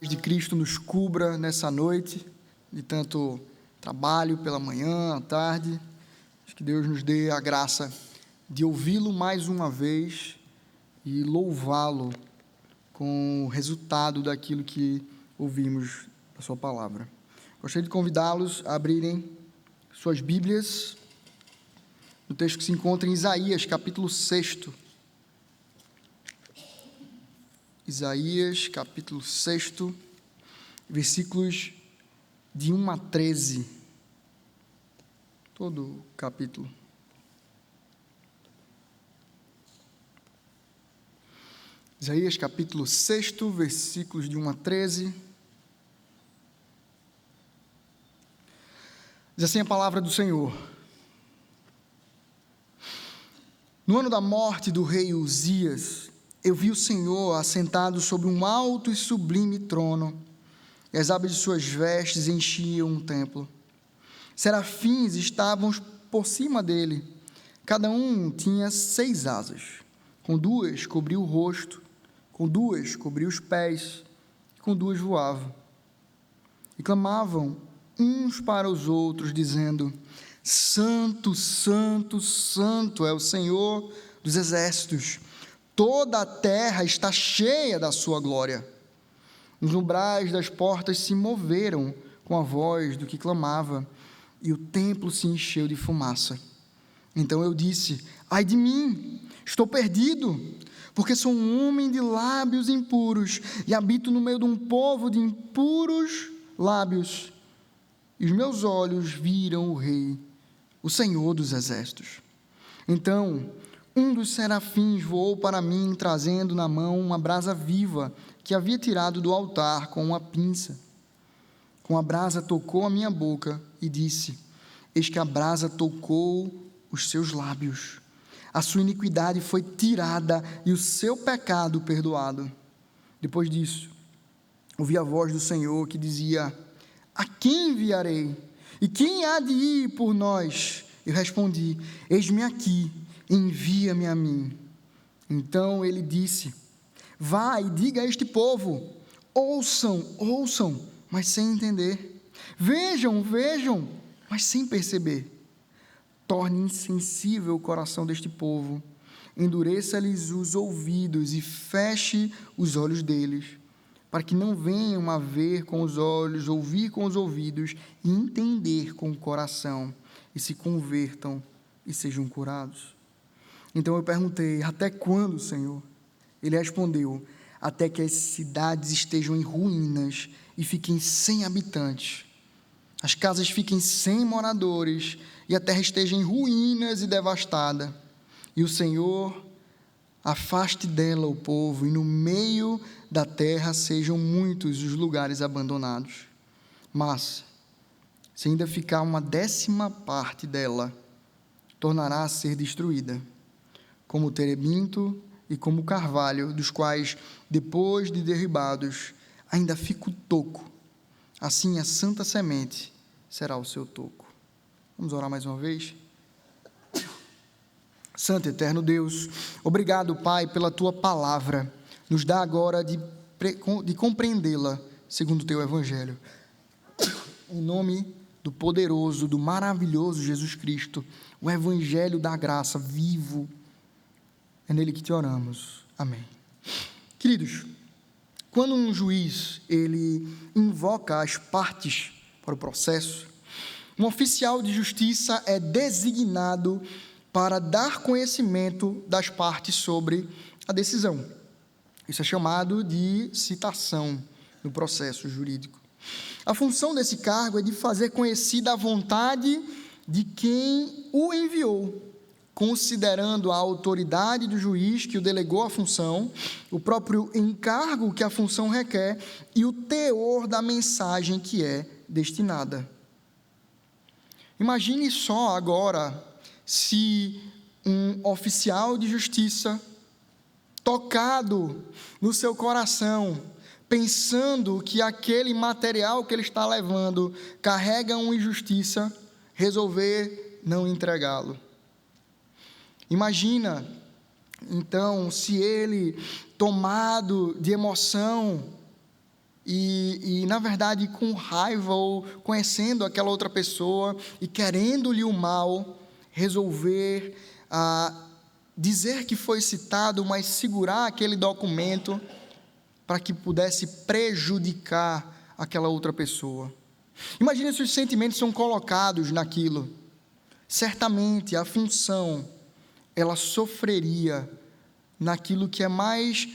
de Cristo nos cubra nessa noite, de tanto trabalho pela manhã, à tarde. Que Deus nos dê a graça de ouvi-lo mais uma vez e louvá-lo com o resultado daquilo que ouvimos da sua palavra. Gostaria de convidá-los a abrirem suas Bíblias no texto que se encontra em Isaías, capítulo 6. Isaías, capítulo 6, versículos de 1 a 13. Todo o capítulo. Isaías, capítulo 6, versículos de 1 a 13. Diz assim a palavra do Senhor. No ano da morte do rei Uzias, eu vi o Senhor assentado sobre um alto e sublime trono, e as abas de suas vestes enchiam o templo. Serafins estavam por cima dele, cada um tinha 6 asas, com 2 cobriu o rosto, com 2 cobriu os pés, com 2 voavam. E clamavam uns para os outros, dizendo: Santo, Santo, Santo é o Senhor dos exércitos, toda a terra está cheia da sua glória. Os umbrais das portas se moveram com a voz do que clamava, e o templo se encheu de fumaça. Então eu disse: ai de mim, estou perdido, porque sou um homem de lábios impuros, e habito no meio de um povo de impuros lábios. E os meus olhos viram o Rei, o Senhor dos exércitos. Então um dos serafins voou para mim, trazendo na mão uma brasa viva, que havia tirado do altar com uma pinça. Com a brasa tocou a minha boca e disse: eis que a brasa tocou os seus lábios. A sua iniquidade foi tirada e o seu pecado perdoado. Depois disso, ouvi a voz do Senhor que dizia: a quem enviarei? E quem há de ir por nós? Eu respondi: eis-me aqui, envia-me a mim. Então ele disse: vai e diga a este povo: ouçam, ouçam, mas sem entender. Vejam, vejam, mas sem perceber. Torne insensível o coração deste povo, endureça-lhes os ouvidos e feche os olhos deles, para que não venham a ver com os olhos, ouvir com os ouvidos e entender com o coração, e se convertam e sejam curados. Então eu perguntei: até quando, Senhor? Ele respondeu: até que as cidades estejam em ruínas e fiquem sem habitantes, as casas fiquem sem moradores e a terra esteja em ruínas e devastada, e o Senhor afaste dela o povo, e no meio da terra sejam muitos os lugares abandonados. Mas se ainda ficar uma 10ª parte dela, tornará a ser destruída, como o terebinto e como o carvalho, dos quais, depois de derribados, ainda fica o toco. Assim a santa semente será o seu toco. Vamos orar mais uma vez? Santo e eterno Deus, obrigado, Pai, pela Tua palavra. Nos dá agora de compreendê-la segundo o Teu Evangelho. Em nome do poderoso, do maravilhoso Jesus Cristo, o Evangelho da graça vivo, é nele que te oramos. Amém. Queridos, quando um juiz ele invoca as partes para o processo, um oficial de justiça é designado para dar conhecimento das partes sobre a decisão. Isso é chamado de citação no processo jurídico. A função desse cargo é de fazer conhecida a vontade de quem o enviou, considerando a autoridade do juiz que o delegou a função, o próprio encargo que a função requer e o teor da mensagem que é destinada. Imagine só agora se um oficial de justiça, tocado no seu coração, pensando que aquele material que ele está levando carrega uma injustiça, resolver não entregá-lo. Imagina, então, se ele, tomado de emoção e na verdade com raiva ou conhecendo aquela outra pessoa e querendo-lhe o mal, resolver dizer que foi citado, mas segurar aquele documento para que pudesse prejudicar aquela outra pessoa. Imagine se os sentimentos são colocados naquilo. Certamente a função, ela sofreria naquilo que é mais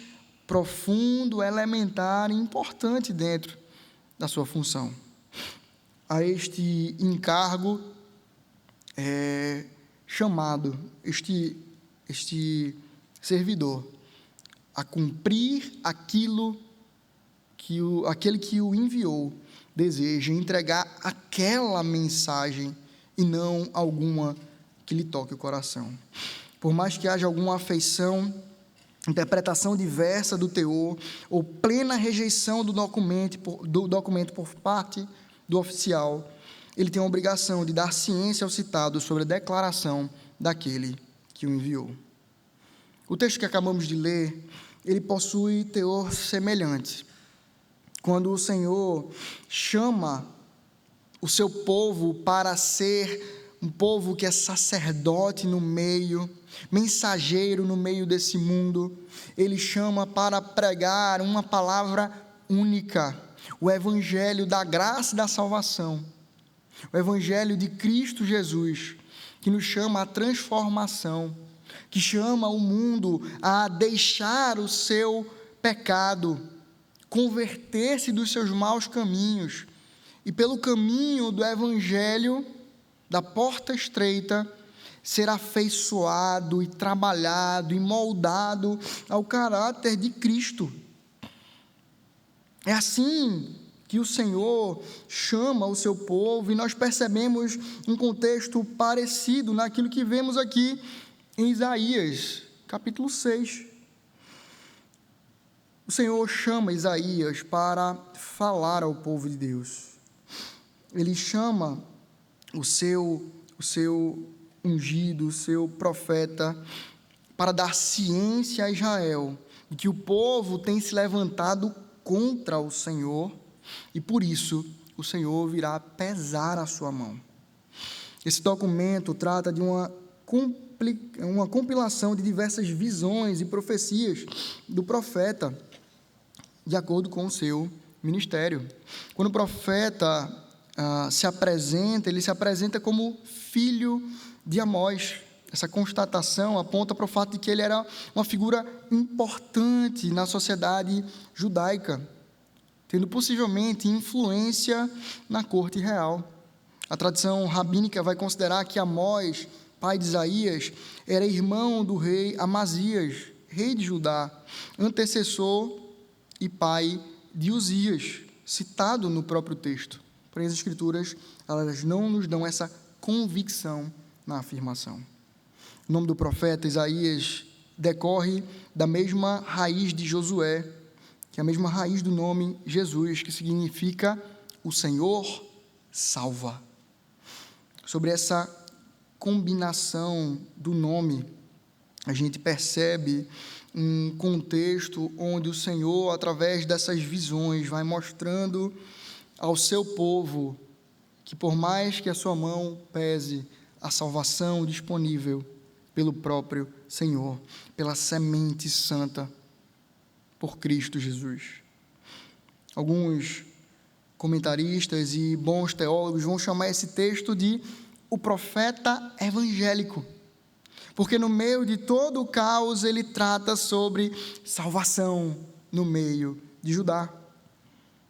profundo, elementar e importante dentro da sua função. A este encargo chamado este servidor a cumprir aquilo que aquele que o enviou deseja, entregar aquela mensagem e não alguma que lhe toque o coração. Por mais que haja alguma afeição, interpretação diversa do teor ou plena rejeição do documento por parte do oficial, ele tem a obrigação de dar ciência ao citado sobre a declaração daquele que o enviou. O texto que acabamos de ler, ele possui teor semelhante. Quando o Senhor chama o seu povo para ser um povo que é sacerdote no meio, mensageiro no meio desse mundo, ele chama para pregar uma palavra única, o evangelho da graça e da salvação, o evangelho de Cristo Jesus, que nos chama à transformação, que chama o mundo a deixar o seu pecado, converter-se dos seus maus caminhos, e pelo caminho do evangelho, da porta estreita, ser afeiçoado e trabalhado e moldado ao caráter de Cristo. É assim que o Senhor chama o seu povo, e nós percebemos um contexto parecido naquilo que vemos aqui em Isaías, capítulo 6. O Senhor chama Isaías para falar ao povo de Deus. Ele chama o seu ungido, o seu profeta, para dar ciência a Israel de que o povo tem se levantado contra o Senhor, e por isso o Senhor virá pesar a sua mão. Esse documento trata de uma compilação de diversas visões e profecias do profeta, de acordo com o seu ministério. Quando o profeta se apresenta, ele se apresenta como filho de Amós. Essa constatação aponta para o fato de que ele era uma figura importante na sociedade judaica, tendo possivelmente influência na corte real. A tradição rabínica vai considerar que Amós, pai de Isaías, era irmão do rei Amazias, rei de Judá, antecessor e pai de Uzias, citado no próprio texto. Porém, as Escrituras, elas não nos dão essa convicção na afirmação. O nome do profeta Isaías decorre da mesma raiz de Josué, que é a mesma raiz do nome Jesus, que significa o Senhor salva. Sobre essa combinação do nome, a gente percebe um contexto onde o Senhor, através dessas visões, vai mostrando ao seu povo que, por mais que a sua mão pese, a salvação disponível pelo próprio Senhor, pela semente santa, por Cristo Jesus. Alguns comentaristas e bons teólogos vão chamar esse texto de o profeta evangélico, porque no meio de todo o caos ele trata sobre salvação no meio de Judá.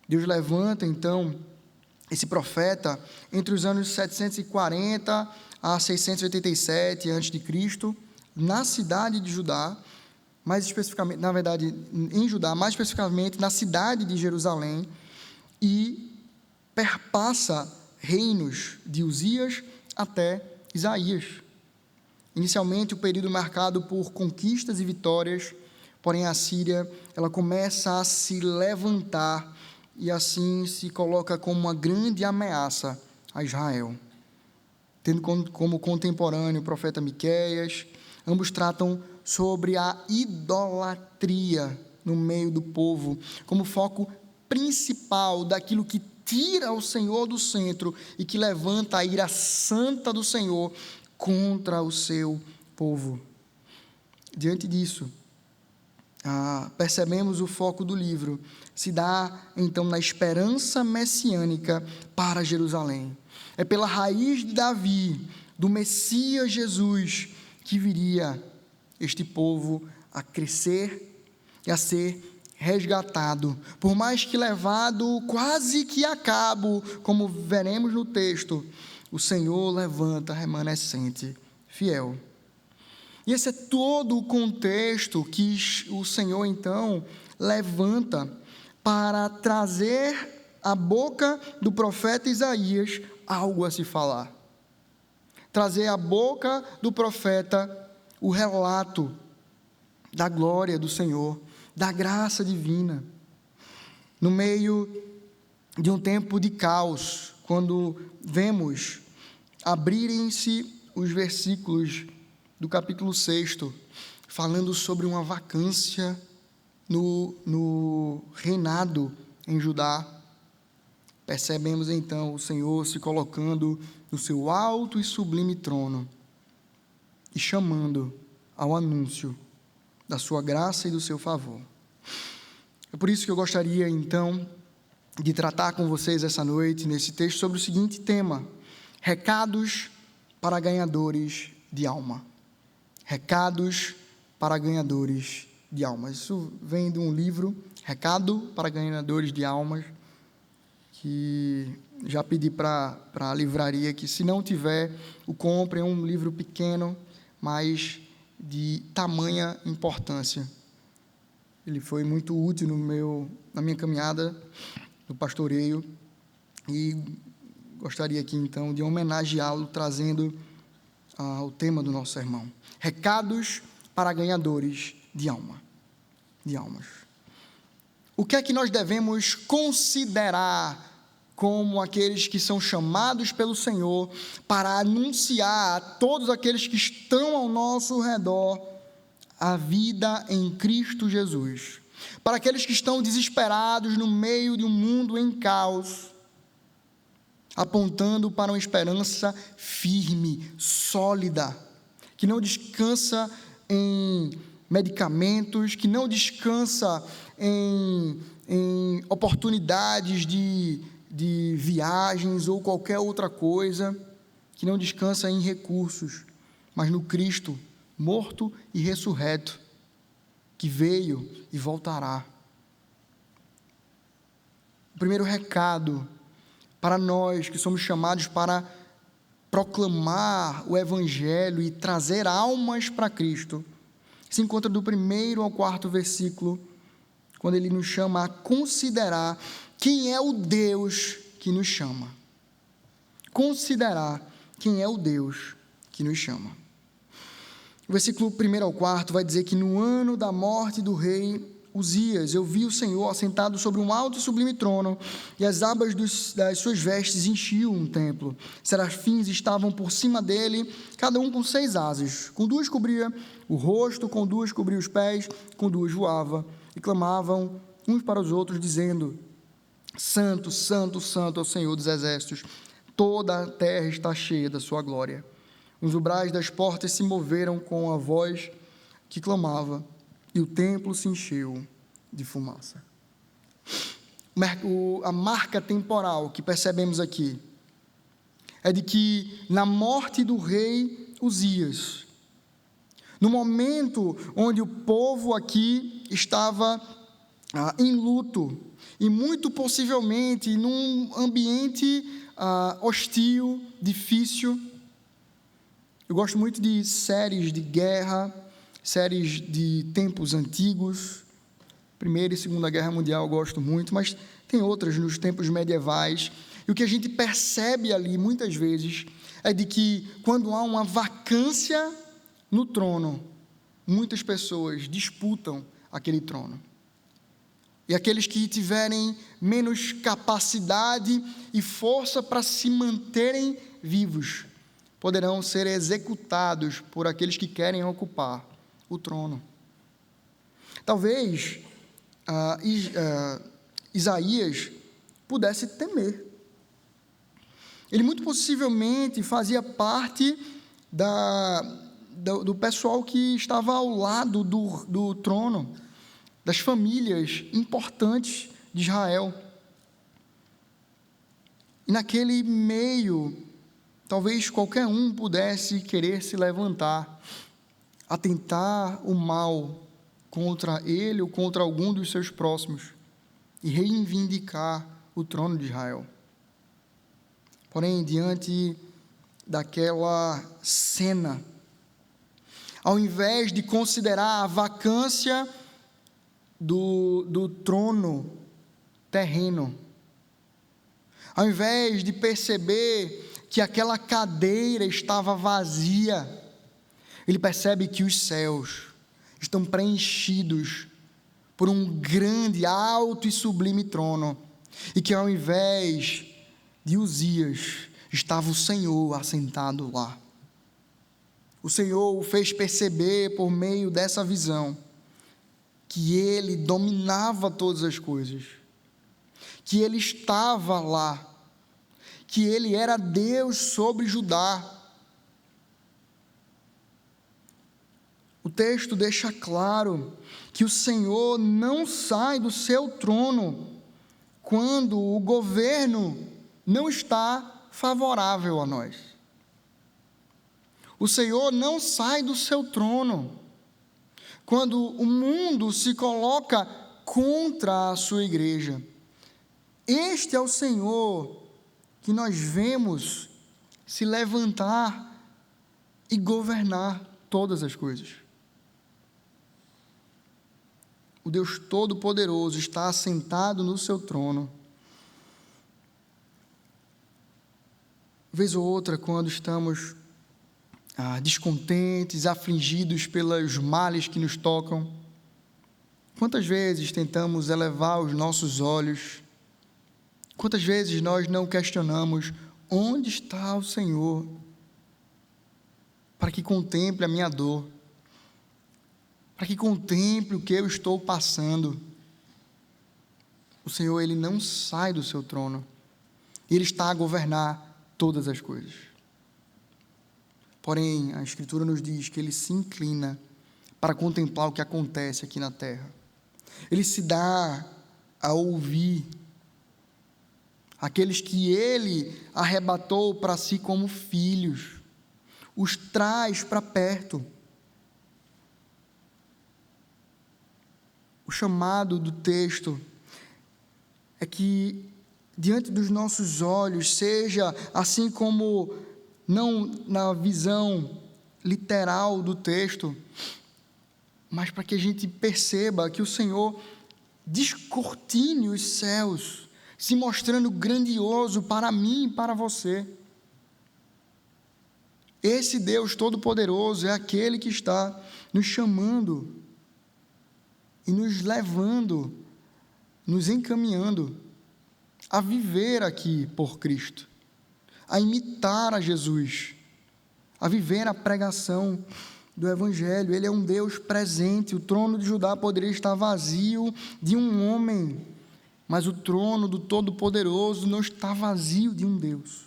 Deus levanta então esse profeta entre os anos 740 a 687 a.C., na cidade de Judá, mais especificamente, na verdade, em Judá, mais especificamente na cidade de Jerusalém, e perpassa reinos de Uzias até Isaías. Inicialmente, o período marcado por conquistas e vitórias, porém a Síria, ela começa a se levantar e assim se coloca como uma grande ameaça a Israel. Tendo como contemporâneo o profeta Miqueias, ambos tratam sobre a idolatria no meio do povo, como foco principal daquilo que tira o Senhor do centro e que levanta a ira santa do Senhor contra o seu povo. Diante disso, percebemos o foco do livro se dá então na esperança messiânica para Jerusalém. É pela raiz de Davi, do Messias Jesus, que viria este povo a crescer e a ser resgatado. Por mais que levado quase que a cabo, como veremos no texto, o Senhor levanta remanescente fiel. E esse é todo o contexto que o Senhor então levanta para trazer à boca do profeta Isaías algo a se falar. Trazer à boca do profeta o relato da glória do Senhor, da graça divina. No meio de um tempo de caos, quando vemos abrirem-se os versículos do capítulo 6, falando sobre uma vacância no reinado em Judá, percebemos então o Senhor se colocando no seu alto e sublime trono e chamando ao anúncio da sua graça e do seu favor. É por isso que eu gostaria então de tratar com vocês essa noite, nesse texto, sobre o seguinte tema: recados para ganhadores de alma. Recados para ganhadores de almas. Isso vem de um livro, Recado para Ganhadores de Almas, que já pedi para a livraria que, se não tiver, o compre. É um livro pequeno, mas de tamanha importância. Ele foi muito útil na minha caminhada no pastoreio, e gostaria aqui então de homenageá-lo, trazendo o tema do nosso sermão: recados para ganhadores de almas. O que é que nós devemos considerar como aqueles que são chamados pelo Senhor para anunciar a todos aqueles que estão ao nosso redor a vida em Cristo Jesus? Para aqueles que estão desesperados no meio de um mundo em caos, apontando para uma esperança firme, sólida, que não descansa em medicamentos, que não descansa em oportunidades de viagens ou qualquer outra coisa, que não descansa em recursos, mas no Cristo morto e ressurreto, que veio e voltará. O primeiro recado para nós que somos chamados para proclamar o Evangelho e trazer almas para Cristo se encontra do 1º ao 4º versículo, quando ele nos chama a considerar quem é o Deus que nos chama. Considerar quem é o Deus que nos chama. O versículo 1 ao 4 vai dizer que no ano da morte do rei Uzias, eu vi o Senhor assentado sobre um alto e sublime trono, e as abas das suas vestes enchiam um templo. Serafins estavam por cima dele, cada um com 6 asas. Com 2 cobria o rosto, com 2 cobria os pés, com 2 voava. E clamavam uns para os outros, dizendo: Santo, Santo, Santo é o Senhor dos exércitos. Toda a terra está cheia da sua glória. Os umbrais das portas se moveram com a voz que clamava, e o templo se encheu de fumaça. A marca temporal que percebemos aqui é de que, na morte do rei Uzias, no momento onde o povo aqui estava em luto, e muito possivelmente num ambiente hostil, difícil. Eu gosto muito de séries de guerra, séries de tempos antigos. Primeira e Segunda Guerra Mundial eu gosto muito, mas tem outras nos tempos medievais. E o que a gente percebe ali, muitas vezes, é de que, quando há uma vacância no trono, muitas pessoas disputam aquele trono. E aqueles que tiverem menos capacidade e força para se manterem vivos poderão ser executados por aqueles que querem ocupar o trono. Talvez Isaías pudesse temer. Ele muito possivelmente fazia parte do pessoal que estava ao lado do trono, das famílias importantes de Israel. E naquele meio, talvez qualquer um pudesse querer se levantar, atentar o mal contra ele ou contra algum dos seus próximos e reivindicar o trono de Israel. Porém, diante daquela cena, ao invés de considerar a vacância do trono terreno, ao invés de perceber que aquela cadeira estava vazia, ele percebe que os céus estão preenchidos por um grande, alto e sublime trono, e que ao invés de Uzias, estava o Senhor assentado lá. O Senhor o fez perceber por meio dessa visão que ele dominava todas as coisas, que ele estava lá, que ele era Deus sobre Judá. O texto deixa claro que o Senhor não sai do seu trono quando o governo não está favorável a nós. O Senhor não sai do seu trono quando o mundo se coloca contra a sua igreja. Este é o Senhor que nós vemos se levantar e governar todas as coisas. O Deus Todo-Poderoso está assentado no seu trono. Vez ou outra, quando estamos descontentes, afligidos pelos males que nos tocam, quantas vezes tentamos elevar os nossos olhos, quantas vezes nós não questionamos onde está o Senhor para que contemple a minha dor, para que contemple o que eu estou passando. O Senhor, Ele não sai do seu trono, Ele está a governar todas as coisas. Porém, a Escritura nos diz que Ele se inclina para contemplar o que acontece aqui na terra. Ele se dá a ouvir aqueles que Ele arrebatou para si como filhos, os traz para perto. O chamado do texto é que diante dos nossos olhos, seja assim como não na visão literal do texto, mas para que a gente perceba que o Senhor descortine os céus, se mostrando grandioso para mim e para você. Esse Deus Todo-Poderoso é aquele que está nos chamando e nos levando, nos encaminhando a viver aqui por Cristo, a imitar a Jesus, a viver a pregação do Evangelho. Ele é um Deus presente. O trono de Judá poderia estar vazio de um homem, mas o trono do Todo-Poderoso não está vazio de um Deus.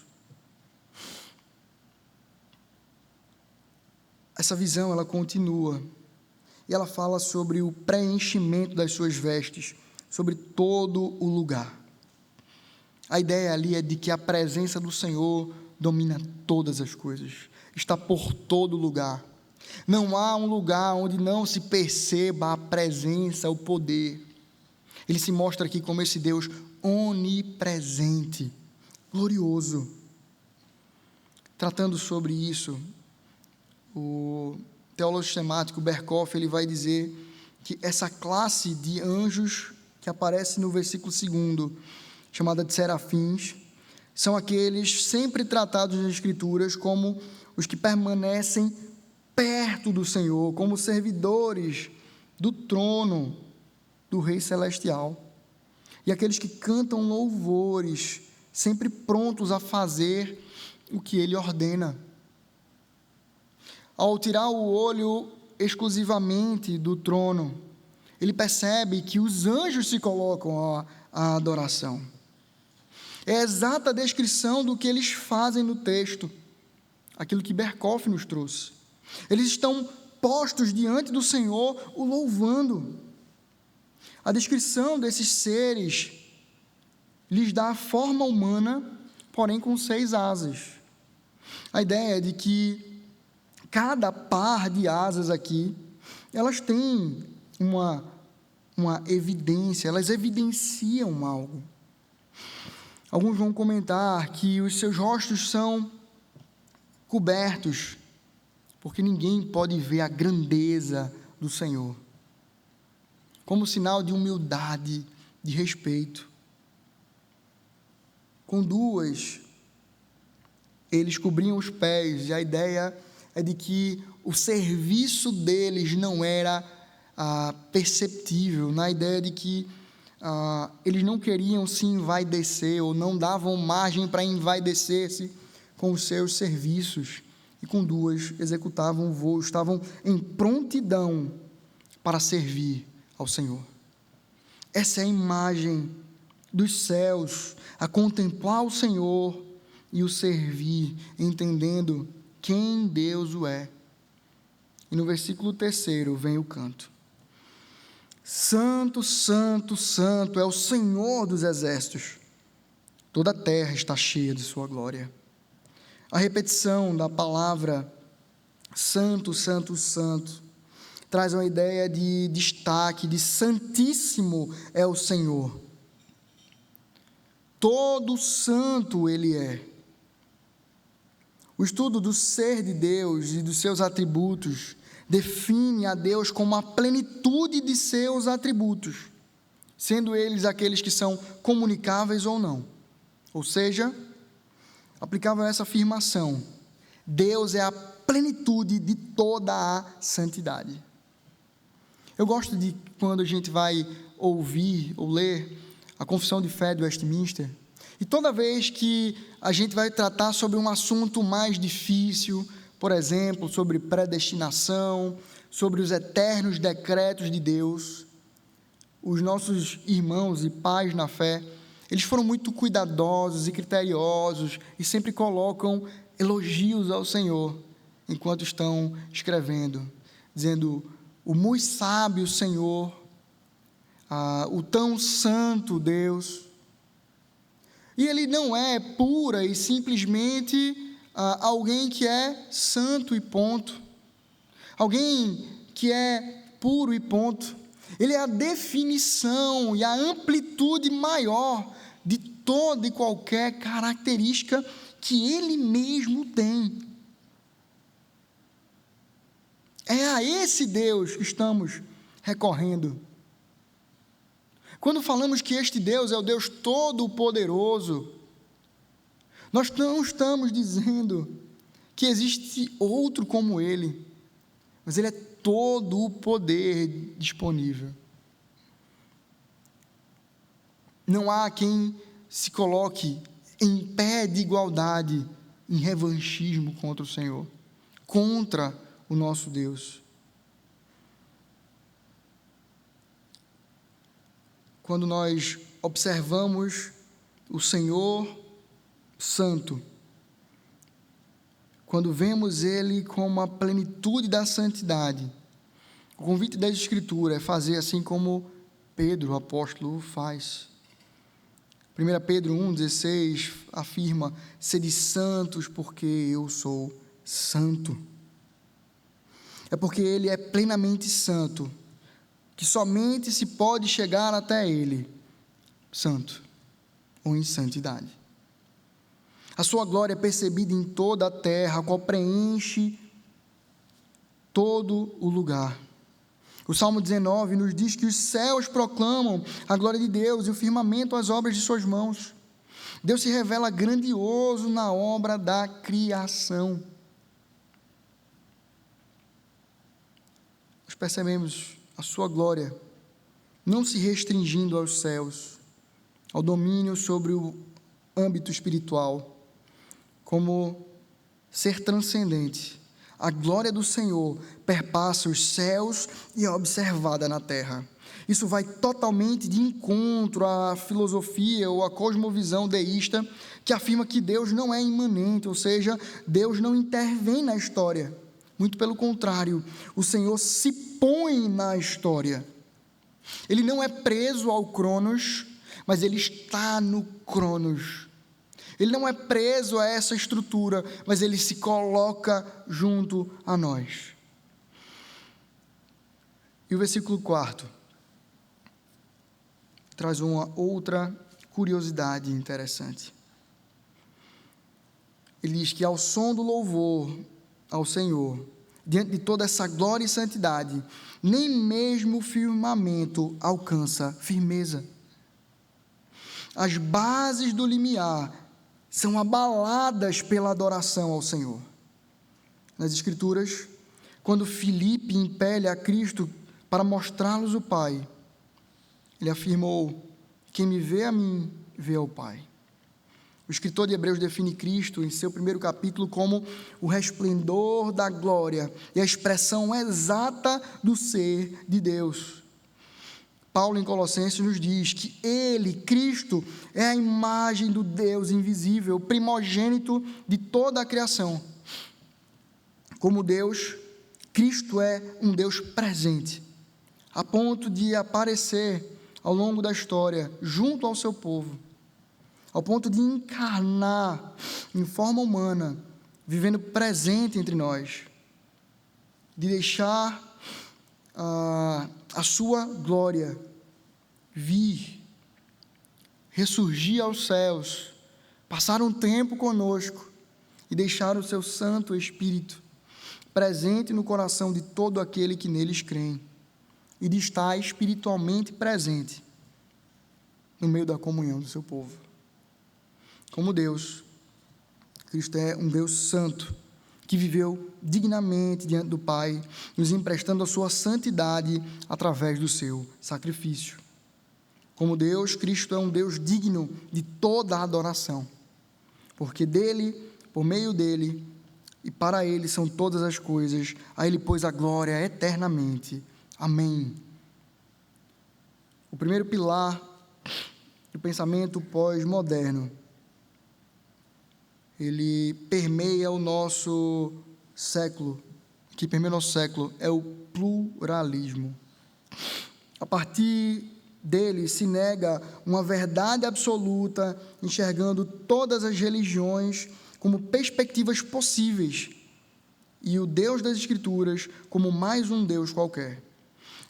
Essa visão, ela continua, e ela fala sobre o preenchimento das suas vestes, sobre todo o lugar. A ideia ali é de que a presença do Senhor domina todas as coisas, está por todo lugar. Não há um lugar onde não se perceba a presença, o poder. Ele se mostra aqui como esse Deus onipresente, glorioso. Tratando sobre isso, o teólogo sistemático Berkhoff, ele vai dizer que essa classe de anjos que aparece no versículo 2, chamada de serafins, são aqueles sempre tratados nas Escrituras como os que permanecem perto do Senhor, como servidores do trono do Rei Celestial, e aqueles que cantam louvores, sempre prontos a fazer o que Ele ordena. Ao tirar o olho exclusivamente do trono ele percebe que os anjos se colocam à adoração. É a exata descrição do que eles fazem no texto, aquilo que Berkhoff nos trouxe. Eles estão postos diante do Senhor, o louvando. A descrição desses seres lhes dá a forma humana, porém com 6 asas. A ideia é de que cada par de asas aqui, elas têm uma evidência, elas evidenciam algo. Alguns vão comentar que os seus rostos são cobertos, porque ninguém pode ver a grandeza do Senhor, como sinal de humildade, de respeito. Com 2, eles cobriam os pés, e a ideia é de que o serviço deles não era perceptível, na ideia de que eles não queriam se envaidecer, ou não davam margem para envaidecer-se com os seus serviços, e com 2 executavam o voo, estavam em prontidão para servir ao Senhor. Essa é a imagem dos céus, a contemplar o Senhor e o servir, entendendo quem Deus o é. E no versículo 3 vem o canto. Santo, santo, santo é o Senhor dos exércitos, toda a terra está cheia de sua glória. A repetição da palavra santo, santo, santo traz uma ideia de destaque, de santíssimo é o Senhor. Todo santo Ele é. O estudo do ser de Deus e dos seus atributos define a Deus como a plenitude de seus atributos, sendo eles aqueles que são comunicáveis ou não. Ou seja, aplicável a essa afirmação: Deus é a plenitude de toda a santidade. Eu gosto de quando a gente vai ouvir ou ler a Confissão de Fé de Westminster, e toda vez que a gente vai tratar sobre um assunto mais difícil, por exemplo, sobre predestinação, sobre os eternos decretos de Deus, os nossos irmãos e pais na fé, eles foram muito cuidadosos e criteriosos e sempre colocam elogios ao Senhor enquanto estão escrevendo, dizendo: o muito sábio Senhor, o tão santo Deus. E Ele não é pura e simplesmente alguém que é santo e ponto, alguém que é puro e ponto. Ele é a definição e a amplitude maior de toda e qualquer característica que Ele mesmo tem. É a esse Deus que estamos recorrendo. Quando falamos que este Deus é o Deus Todo-Poderoso, nós não estamos dizendo que existe outro como Ele, mas Ele é todo o poder disponível. Não há quem se coloque em pé de igualdade, em revanchismo contra o Senhor, contra o nosso Deus. Quando nós observamos o Senhor Santo, quando vemos Ele como a plenitude da santidade, o convite da Escritura é fazer assim como Pedro, o apóstolo, faz. 1 Pedro 1,16 afirma: sede santos porque eu sou santo. É porque Ele é plenamente santo que somente se pode chegar até Ele santo ou em santidade. A sua glória é percebida em toda a terra, a qual preenche todo o lugar. O Salmo 19 nos diz que os céus proclamam a glória de Deus e o firmamento as obras de suas mãos. Deus se revela grandioso na obra da criação. Nós percebemos a sua glória não se restringindo aos céus, ao domínio sobre o âmbito espiritual, como ser transcendente. A glória do Senhor perpassa os céus e é observada na terra. Isso vai totalmente de encontro à filosofia ou à cosmovisão deísta que afirma que Deus não é imanente, ou seja, Deus não intervém na história. Muito pelo contrário, o Senhor se põe na história. Ele não é preso ao Cronos, mas ele está no Cronos. Ele não é preso a essa estrutura, mas ele se coloca junto a nós. E o versículo 4 traz uma outra curiosidade interessante. Ele diz que ao som do louvor ao Senhor, diante de toda essa glória e santidade, nem mesmo o firmamento alcança firmeza. As bases do limiar são abaladas pela adoração ao Senhor. Nas Escrituras, quando Filipe impele a Cristo para mostrá-los o Pai, ele afirmou: quem me vê a mim, vê ao Pai. O escritor de Hebreus define Cristo, em seu primeiro capítulo, como o resplendor da glória e a expressão exata do ser de Deus. Paulo, em Colossenses, nos diz que Ele, Cristo, é a imagem do Deus invisível, o primogênito de toda a criação. Como Deus, Cristo é um Deus presente, a ponto de aparecer ao longo da história, junto ao seu povo, ao ponto de encarnar em forma humana, vivendo presente entre nós, de deixar a sua glória vir, ressurgir aos céus, passar um tempo conosco e deixar o seu Santo Espírito presente no coração de todo aquele que neles crê, e de estar espiritualmente presente no meio da comunhão do seu povo. Como Deus, Cristo é um Deus santo, que viveu dignamente diante do Pai, nos emprestando a sua santidade através do seu sacrifício. Como Deus, Cristo é um Deus digno de toda a adoração, porque dele, por meio dele e para ele são todas as coisas, a ele pôs a glória eternamente. Amém. O primeiro pilar do pensamento pós-moderno, ele permeia o nosso século, é o pluralismo. A partir dele se nega uma verdade absoluta, enxergando todas as religiões como perspectivas possíveis, e o Deus das Escrituras como mais um Deus qualquer.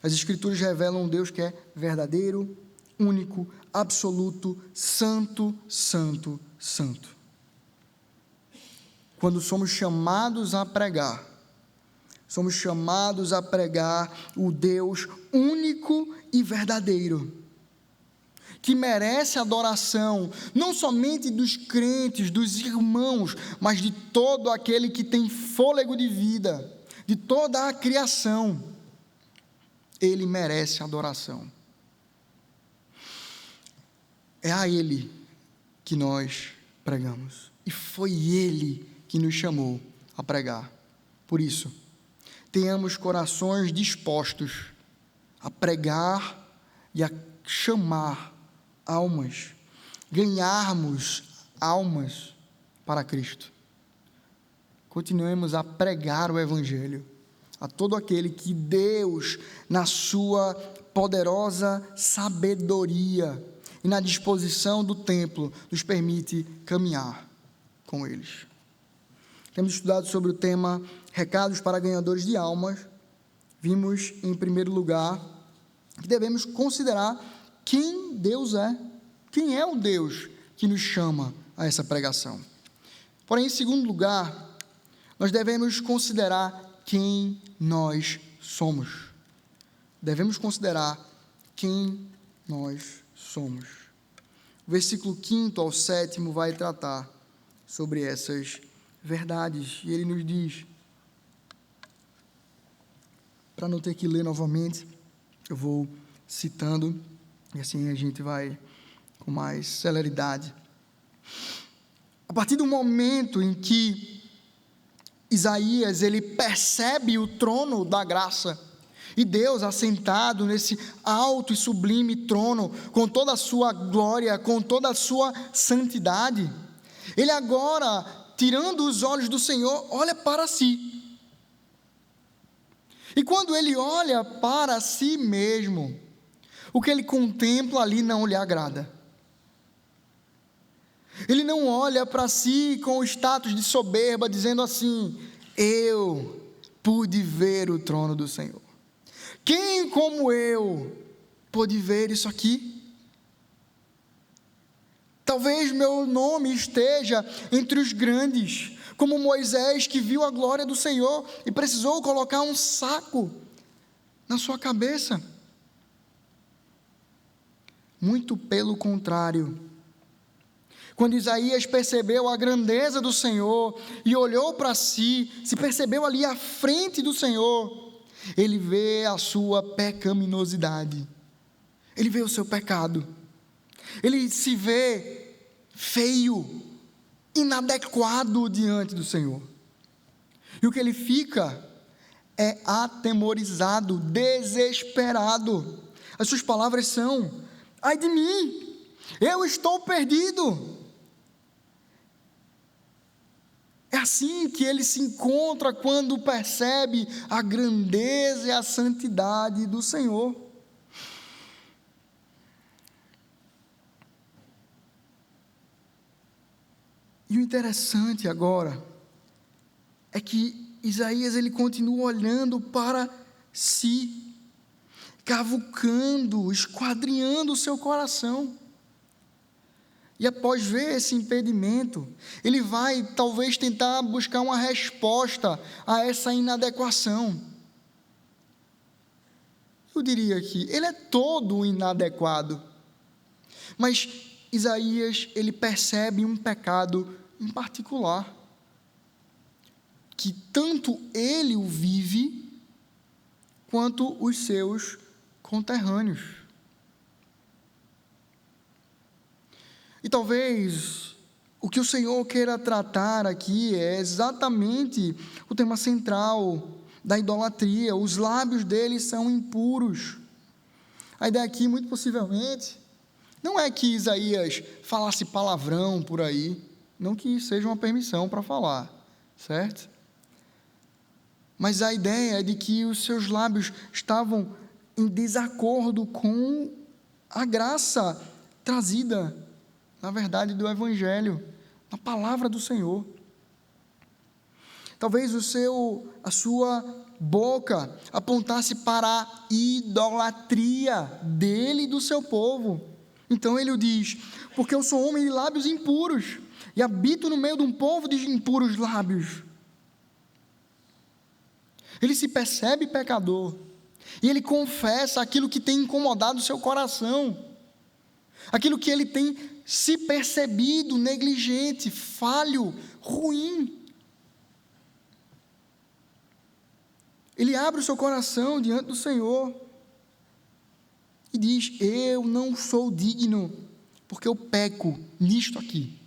As Escrituras revelam um Deus que é verdadeiro, único, absoluto, santo, santo, santo. Quando somos chamados a pregar o Deus único e verdadeiro, que merece adoração, não somente dos crentes, dos irmãos, mas de todo aquele que tem fôlego de vida, de toda a criação. Ele merece adoração. É a Ele que nós pregamos, e foi Ele que nos chamou a pregar. Por isso, tenhamos corações dispostos a pregar e a chamar almas, ganharmos almas para Cristo. Continuemos a pregar o Evangelho a todo aquele que Deus, na sua poderosa sabedoria e na disposição do templo, nos permite caminhar com eles. Temos estudado sobre o tema Recados para Ganhadores de Almas. Vimos, em primeiro lugar, que devemos considerar quem Deus é. Quem é o Deus que nos chama a essa pregação? Porém, em segundo lugar, nós devemos considerar quem nós somos. Devemos considerar quem nós somos. O versículo 5 ao 7 vai tratar sobre essas verdades, e ele nos diz, para não ter que ler novamente, eu vou citando, e assim a gente vai com mais celeridade. A partir do momento em que Isaías, ele percebe o trono da graça, E Deus, assentado nesse alto e sublime trono, com toda a sua glória, com toda a sua santidade, ele agora, tirando os olhos do Senhor, olha para si. E quando ele olha para si mesmo, o que ele contempla ali não lhe agrada. Ele não olha para si com o status de soberba, dizendo assim: eu pude ver o trono do Senhor. Quem como eu pôde ver isso aqui? Talvez meu nome esteja entre os grandes, como Moisés, que viu a glória do Senhor e precisou colocar um saco na sua cabeça. Muito pelo contrário. Quando Isaías percebeu a grandeza do Senhor e olhou para si, se percebeu ali à frente do Senhor, ele vê a sua pecaminosidade, ele vê o seu pecado, ele se vê feio, inadequado diante do Senhor. E o que ele fica é atemorizado, desesperado. As suas palavras são: ai de mim, eu estou perdido. É assim que ele se encontra quando percebe a grandeza e a santidade do Senhor. E o interessante agora é que Isaías ele continua olhando para si, cavucando, esquadrinhando o seu coração. E após ver esse impedimento, ele vai talvez tentar buscar uma resposta a essa inadequação. Eu diria que ele é todo inadequado, mas Isaías, ele percebe um pecado em particular, que tanto ele o vive, quanto os seus conterrâneos. E talvez o que o Senhor queira tratar aqui é exatamente o tema central da idolatria. Os lábios deles são impuros. A ideia aqui, muito possivelmente, não é que Isaías falasse palavrão por aí, não que isso seja uma permissão para falar, certo? Mas a ideia é de que os seus lábios estavam em desacordo com a graça trazida, na verdade, do Evangelho, na palavra do Senhor. Talvez a sua boca apontasse para a idolatria dele e do seu povo. Então ele o diz: porque eu sou homem de lábios impuros, e habito no meio de um povo de impuros lábios. Ele se percebe pecador, e ele confessa aquilo que tem incomodado o seu coração, aquilo que ele tem se percebido negligente, falho, ruim. Ele abre o seu coração diante do Senhor e diz: eu não sou digno, porque eu peco nisto aqui.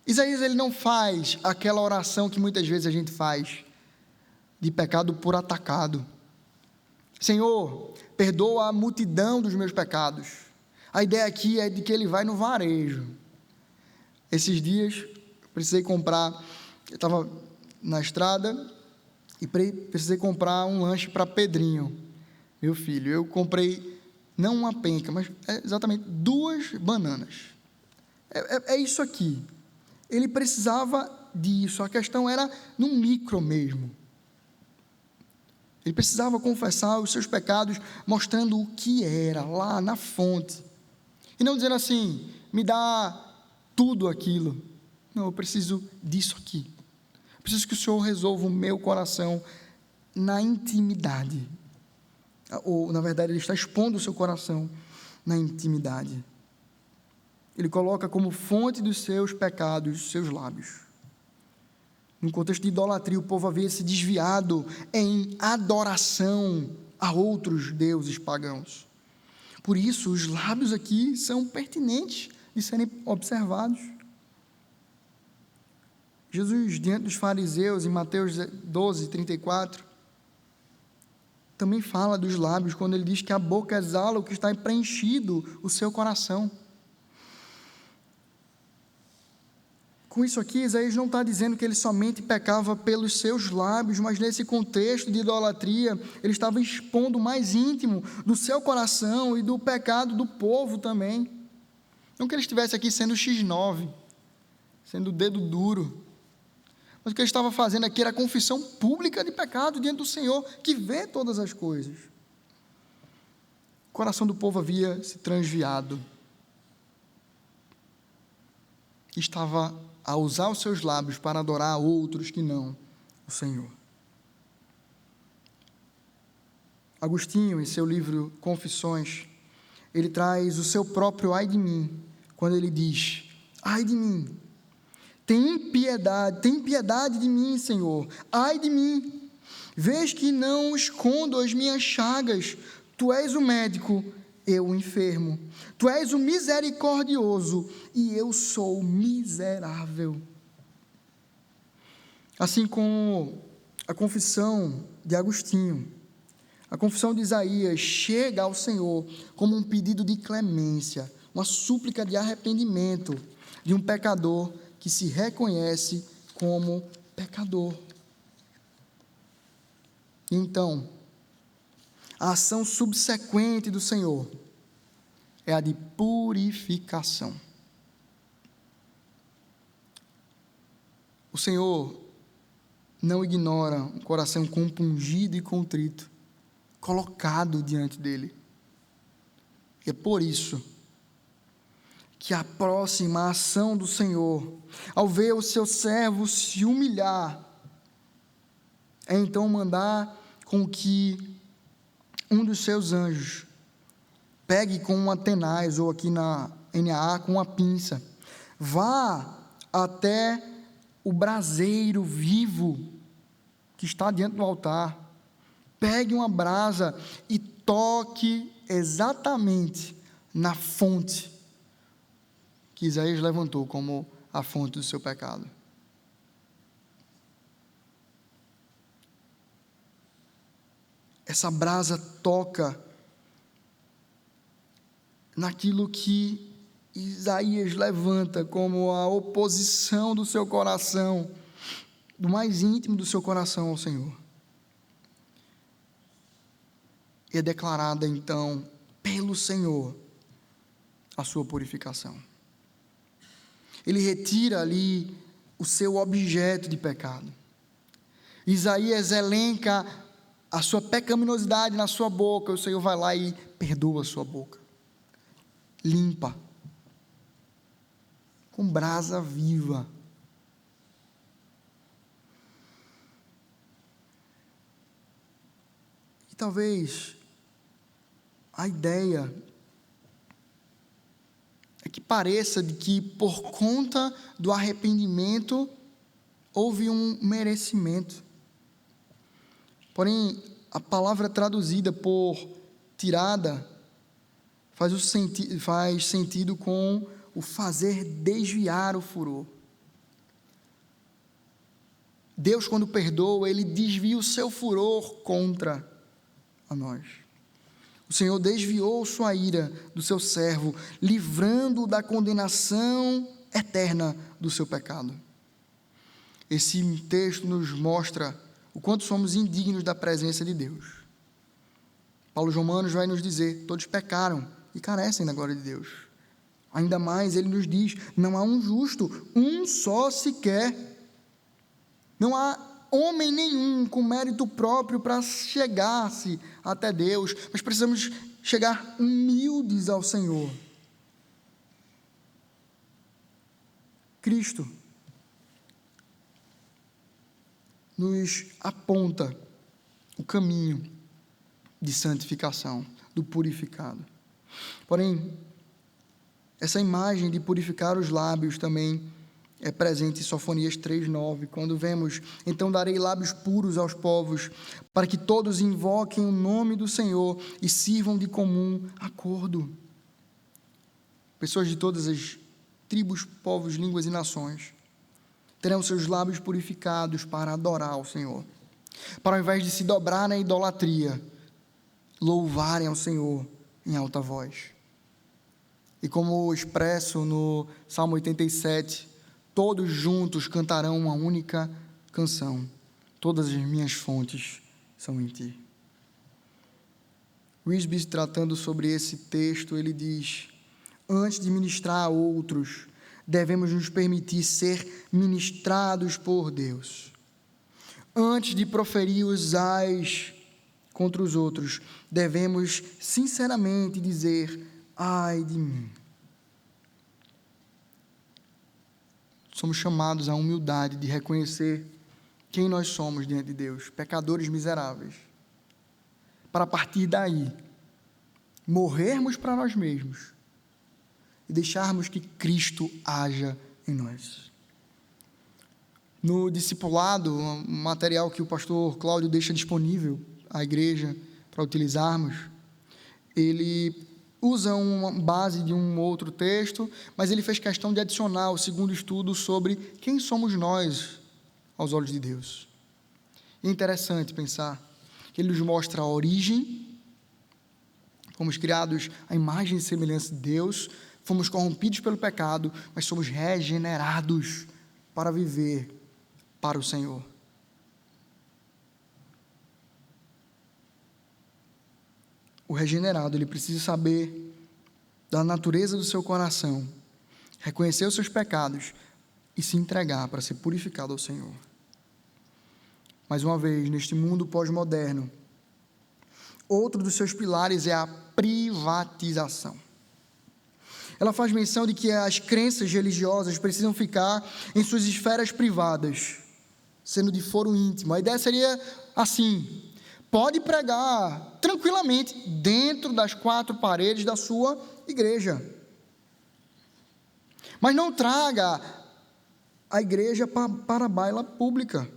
Isaías, ele não faz aquela oração que muitas vezes a gente faz, de pecado por atacado. Senhor, perdoa a multidão dos meus pecados. A ideia aqui é de que ele vai no varejo. Esses dias, eu precisei comprar, eu estava na estrada e precisei comprar um lanche para Pedrinho, meu filho. Eu comprei, não uma penca, mas exatamente 2 bananas. É isso aqui. Ele precisava disso, a questão era no micro mesmo. Ele precisava confessar os seus pecados, mostrando o que era, lá na fonte. E não dizendo assim: me dá tudo aquilo. Não, eu preciso disso aqui. Eu preciso que o Senhor resolva o meu coração na intimidade. Ou, na verdade, ele está expondo o seu coração na intimidade. Ele coloca como fonte dos seus pecados os seus lábios. No contexto de idolatria, o povo havia se desviado em adoração a outros deuses pagãos. Por isso, os lábios aqui são pertinentes de serem observados. Jesus, diante dos fariseus, em Mateus 12, 34, também fala dos lábios, quando ele diz que a boca exala o que está preenchido o seu coração. Com isso aqui, Isaías não está dizendo que ele somente pecava pelos seus lábios, mas nesse contexto de idolatria, ele estava expondo o mais íntimo do seu coração e do pecado do povo também. Não que ele estivesse aqui sendo X9, sendo o dedo duro, mas o que ele estava fazendo aqui era a confissão pública de pecado diante do Senhor, que vê todas as coisas. O coração do povo havia se transviado. Estava a usar os seus lábios para adorar outros que não o Senhor. Agostinho, em seu livro Confissões, ele traz o seu próprio ai de mim, quando ele diz: ai de mim, tem piedade de mim, Senhor, ai de mim, vês que não escondo as minhas chagas, tu és o médico, eu o enfermo, tu és o misericordioso e eu sou miserável. Assim como a confissão de Agostinho, a confissão de Isaías chega ao Senhor como um pedido de clemência, uma súplica de arrependimento de um pecador que se reconhece como pecador. Então, a ação subsequente do Senhor é a de purificação. O Senhor não ignora um coração compungido e contrito, colocado diante dele. E é por isso que a próxima ação do Senhor, ao ver o seu servo se humilhar, é então mandar com que um dos seus anjos pegue com uma tenaz, ou aqui na NAA, com uma pinça, vá até o braseiro vivo que está diante do altar, pegue uma brasa e toque exatamente na fonte que Isaías levantou como a fonte do seu pecado. Essa brasa toca naquilo que Isaías levanta como a oposição do seu coração, do mais íntimo do seu coração ao Senhor. E é declarada então pelo Senhor a sua purificação. Ele retira ali o seu objeto de pecado. Isaías elenca a sua pecaminosidade na sua boca, o Senhor vai lá e perdoa a sua boca, limpa, com brasa viva. E talvez a ideia é que pareça de que por conta do arrependimento houve um merecimento. Porém, a palavra traduzida por tirada faz sentido com o fazer desviar o furor. Deus, quando perdoa, Ele desvia o seu furor contra a nós. O Senhor desviou sua ira do seu servo, livrando-o da condenação eterna do seu pecado. Esse texto nos mostra o quanto somos indignos da presença de Deus. Paulo Romanos vai nos dizer: todos pecaram e carecem da glória de Deus. Ainda mais, ele nos diz: não há um justo, um só sequer. Não há homem nenhum com mérito próprio para chegar-se até Deus, mas precisamos chegar humildes ao Senhor. Cristo nos aponta o caminho de santificação, do purificado. Porém, essa imagem de purificar os lábios também é presente em Sofonias 3:9, quando vemos: então darei lábios puros aos povos, para que todos invoquem o nome do Senhor e sirvam de comum acordo. Pessoas de todas as tribos, povos, línguas e nações terão seus lábios purificados para adorar ao Senhor, para ao invés de se dobrar na idolatria, louvarem ao Senhor em alta voz. E como expresso no Salmo 87, todos juntos cantarão uma única canção: todas as minhas fontes são em ti. Wisby, tratando sobre esse texto, ele diz: antes de ministrar a outros, devemos nos permitir ser ministrados por Deus. Antes de proferir os ais contra os outros, devemos sinceramente dizer: ai de mim. Somos chamados à humildade de reconhecer quem nós somos diante de Deus, pecadores miseráveis, para a partir daí morrermos para nós mesmos e deixarmos que Cristo haja em nós. No discipulado, um material que o pastor Cláudio deixa disponível à igreja para utilizarmos, ele usa uma base de um outro texto, mas ele fez questão de adicionar o segundo estudo sobre quem somos nós aos olhos de Deus. E é interessante pensar que ele nos mostra a origem. Fomos criados à imagem e semelhança de Deus, fomos corrompidos pelo pecado, mas somos regenerados para viver para o Senhor. O regenerado, ele precisa saber da natureza do seu coração, reconhecer os seus pecados e se entregar para ser purificado ao Senhor. Mais uma vez, neste mundo pós-moderno, outro dos seus pilares é a privatização. Ela faz menção de que as crenças religiosas precisam ficar em suas esferas privadas, sendo de foro íntimo. A ideia seria assim: pode pregar tranquilamente dentro das quatro paredes da sua igreja, mas não traga a igreja para a baila pública.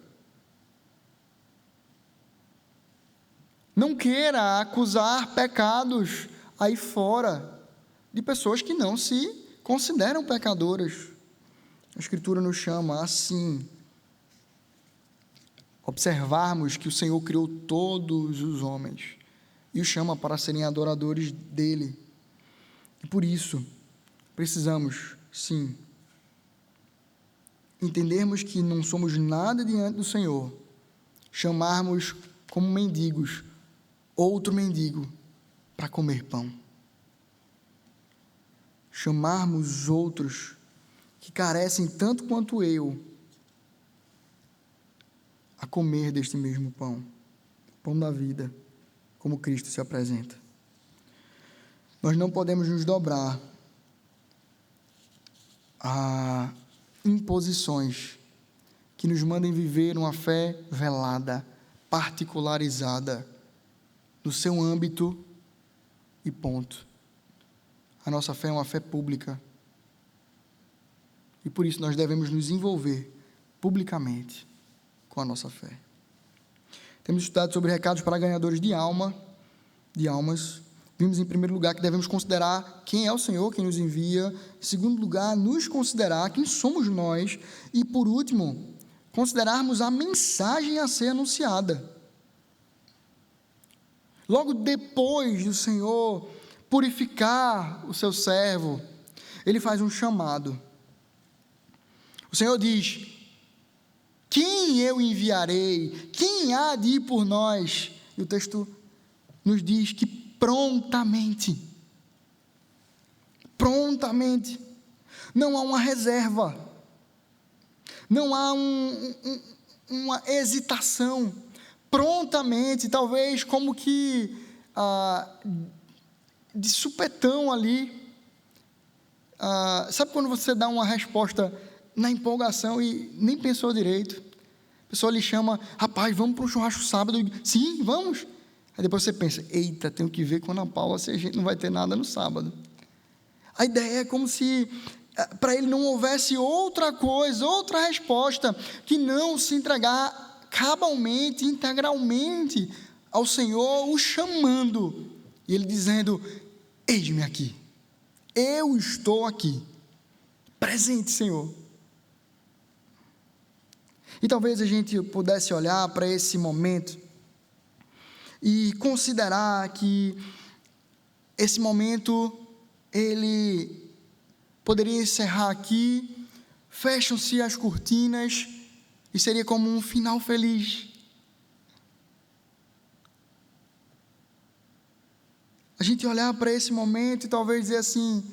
Não queira acusar pecados aí fora de pessoas que não se consideram pecadoras. A Escritura nos chama assim, observarmos que o Senhor criou todos os homens e os chama para serem adoradores dele. E por isso, precisamos, sim, entendermos que não somos nada diante do Senhor, chamarmos como mendigos outro mendigo para comer pão. Chamarmos outros que carecem tanto quanto eu a comer deste mesmo pão, pão da vida, como Cristo se apresenta. Nós não podemos nos dobrar a imposições que nos mandem viver uma fé velada, particularizada, no seu âmbito e ponto. A nossa fé é uma fé pública. E por isso nós devemos nos envolver publicamente com a nossa fé. Temos estudado sobre recados para ganhadores de almas. Vimos em primeiro lugar que devemos considerar quem é o Senhor, quem nos envia. Em segundo lugar, nos considerar quem somos nós. E por último, considerarmos a mensagem a ser anunciada. Logo depois do Senhor purificar o seu servo, ele faz um chamado. O Senhor diz: quem eu enviarei? Quem há de ir por nós? E o texto nos diz que prontamente, não há uma reserva, não há uma hesitação, prontamente, talvez como que de supetão ali, sabe quando você dá uma resposta na empolgação e nem pensou direito? A pessoa lhe chama: rapaz, vamos para um churrasco sábado. Sim, vamos. Aí depois você pensa: eita, tenho que ver com a Ana Paula se a gente não vai ter nada no sábado. A ideia é como se para ele não houvesse outra coisa, outra resposta, que não se entregar cabalmente, integralmente ao Senhor, o chamando, e ele dizendo: eis-me aqui, eu estou aqui, presente, Senhor. E talvez a gente pudesse olhar para esse momento e considerar que esse momento, ele poderia encerrar aqui, fecham-se as cortinas e seria como um final feliz. A gente olhar para esse momento e talvez dizer assim,